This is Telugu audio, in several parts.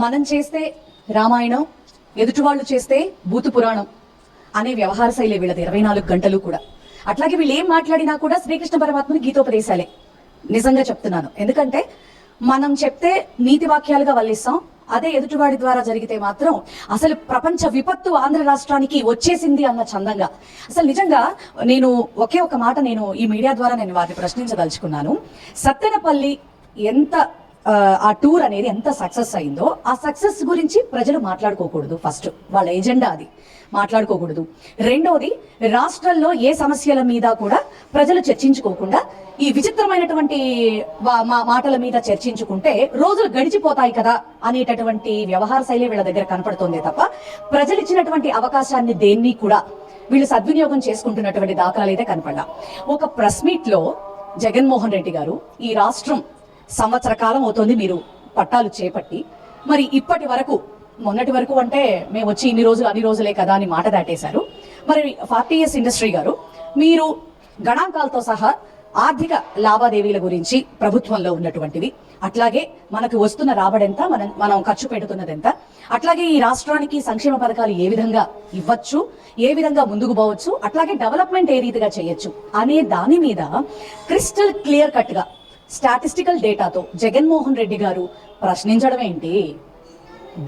మనం చేస్తే రామాయణం, ఎదుటివాళ్ళు చేస్తే భూతు పురాణం అనే వ్యవహార శైలి వీళ్ళది 24 గంటలు కూడా. అట్లాగే వీళ్ళు ఏం మాట్లాడినా కూడా శ్రీకృష్ణ పరమాత్మని గీతోపదేశాలే. నిజంగా చెప్తున్నాను. ఎందుకంటే మనం చెప్తే నీతి వాక్యాలుగా వల్లిస్తాం, అదే ఎదుటివాడి ద్వారా జరిగితే మాత్రం అసలు ప్రపంచ విపత్తు ఆంధ్ర రాష్ట్రానికి వచ్చేసింది అన్న చందంగా. అసలు నిజంగా నేను ఒకే ఒక మాట నేను ఈ మీడియా ద్వారా నేను వారిని ప్రశ్నించదలుచుకున్నాను. సత్తెనపల్లి ఎంత ఆ టూర్ అనేది ఎంత సక్సెస్ అయిందో ఆ సక్సెస్ గురించి ప్రజలు మాట్లాడుకోకూడదు. ఫస్ట్ వాళ్ళ ఎజెండా అది మాట్లాడుకోకూడదు. రెండోది, రాష్ట్రంలో ఏ సమస్యల మీద కూడా ప్రజలు చర్చించుకోకుండా ఈ విచిత్రమైనటువంటి మాటల మీద చర్చించుకుంటే రోజులు గడిచిపోతాయి కదా అనేటటువంటి వ్యవహార శైలి వీళ్ళ దగ్గర కనపడుతోంది తప్ప ప్రజలు ఇచ్చినటువంటి అవకాశాన్ని దేన్ని కూడా వీళ్ళు సద్వినియోగం చేసుకుంటున్నటువంటి దాఖలాలు అయితే కనపడ్డా. ఒక ప్రెస్ మీట్ లో జగన్మోహన్ రెడ్డి గారు ఈ రాష్ట్రం సంవత్సర కాలం అవుతోంది మీరు పట్టాలు చేపట్టి, మరి ఇప్పటి వరకు మొన్నటి వరకు అంటే మేము వచ్చి ఇన్ని రోజులు అన్ని రోజులే కదా అని మాట దాటేశారు. మరి 40 years ఇండస్ట్రీ గారు, మీరు గణాంకాలతో సహా ఆర్థిక లావాదేవీల గురించి ప్రభుత్వంలో ఉన్నటువంటివి, అట్లాగే మనకు వస్తున్న రాబడెంత, మనం ఖర్చు పెడుతున్నది ఎంత, అట్లాగే ఈ రాష్ట్రానికి సంక్షేమ పథకాలు ఏ విధంగా ఇవ్వచ్చు, ఏ విధంగా ముందుకు పోవచ్చు, అట్లాగే డెవలప్మెంట్ ఏ రీతిగా చేయొచ్చు అనే దాని మీద క్రిస్టల్ క్లియర్ కట్ గా స్టాటిస్టికల్ డేటాతో జగన్మోహన్ రెడ్డి గారు ప్రశ్నించడం ఏంటి?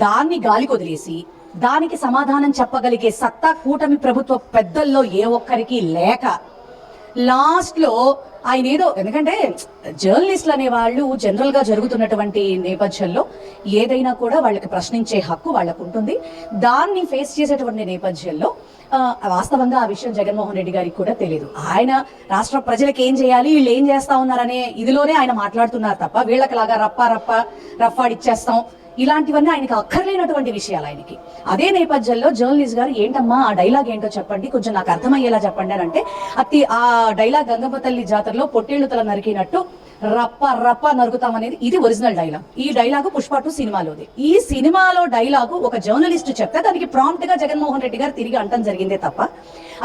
దాన్ని గాలి కొదిలేసి దానికి సమాధానం చెప్పగలిగే సత్తా కూటమి ప్రభుత్వ పెద్దల్లో ఏ ఒక్కరికి లేక లాస్ట్ లో ఆయన ఏదో, ఎందుకంటే జర్నలిస్టులు అనే వాళ్ళు జనరల్ గా జరుగుతున్నటువంటి నేపథ్యంలో ఏదైనా కూడా వాళ్ళకి ప్రశ్నించే హక్కు వాళ్ళకు ఉంటుంది. దాన్ని ఫేస్ చేసేటువంటి నేపథ్యంలో వాస్తవంగా ఆ విషయం జగన్మోహన్ రెడ్డి గారికి కూడా తెలియదు. ఆయన రాష్ట్ర ప్రజలకు ఏం చేయాలి, వీళ్ళు ఏం చేస్తా ఉన్నారనే ఇదిలోనే ఆయన మాట్లాడుతున్నారు తప్ప వీళ్ళకిలాగా రఫాడిచ్చేస్తాం ఇలాంటివన్నీ ఆయనకి అక్కర్లేనటువంటి విషయాలు ఆయనకి. అదే నేపథ్యంలో జర్నలిస్ట్ గారు, ఏంటమ్మా ఆ డైలాగ్ ఏంటో చెప్పండి, కొంచెం నాకు అర్థమయ్యేలా చెప్పండి అని అంటే, ఆ డైలాగ్ గంగమ్మ తల్లి జాతరలో పొట్టేళ్లు తల నరికినట్టు రప్ప రప్ప నరుకుతాం అనేది ఇది ఒరిజినల్ డైలాగ్. ఈ డైలాగు పుష్ప 2 సినిమాలోది. ఈ సినిమాలో డైలాగు ఒక జర్నలిస్ట్ చెప్తే దానికి ప్రాంప్ట్ గా జగన్మోహన్ రెడ్డి గారు తిరిగి అంటం జరిగిందే తప్ప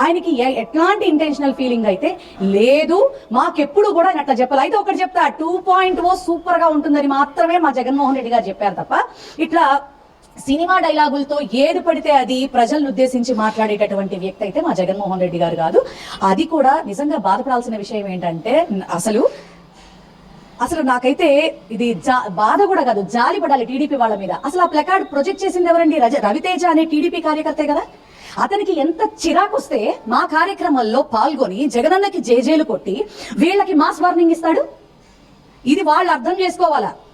ఆయనకి ఎట్లాంటి ఇంటెన్షనల్ ఫీలింగ్ అయితే లేదు. మాకెప్పుడు కూడా ఆయన అట్లా చెప్పాలి. అయితే ఒకటి చెప్తా, 2.0 సూపర్ గా ఉంటుందని మాత్రమే మా జగన్మోహన్ రెడ్డి గారు చెప్పారు తప్ప ఇట్లా సినిమా డైలాగులతో ఏది పడితే అది ప్రజలను ఉద్దేశించి మాట్లాడేటటువంటి వ్యక్తి అయితే మా జగన్మోహన్ రెడ్డి గారు కాదు. అది కూడా నిజంగా బాధపడాల్సిన విషయం ఏంటంటే, అసలు నాకైతే ఇది బాధ కూడా కాదు, జాలి పడాలి టీడీపీ వాళ్ళ మీద. అసలు ఆ ప్లకార్డ్ ప్రొజెక్ట్ చేసింది ఎవరండి? రవితేజ అనే టీడీపీ కార్యకర్తే కదా. అతనికి ఎంత చిరాకు వస్తే మా కార్యక్రమాల్లో పాల్గొని జగనన్నకి జేజేలు కొట్టి వీళ్ళకి మాస్ వార్నింగ్ ఇస్తాడు. ఇది వాళ్ళు అర్థం చేసుకోవాలా.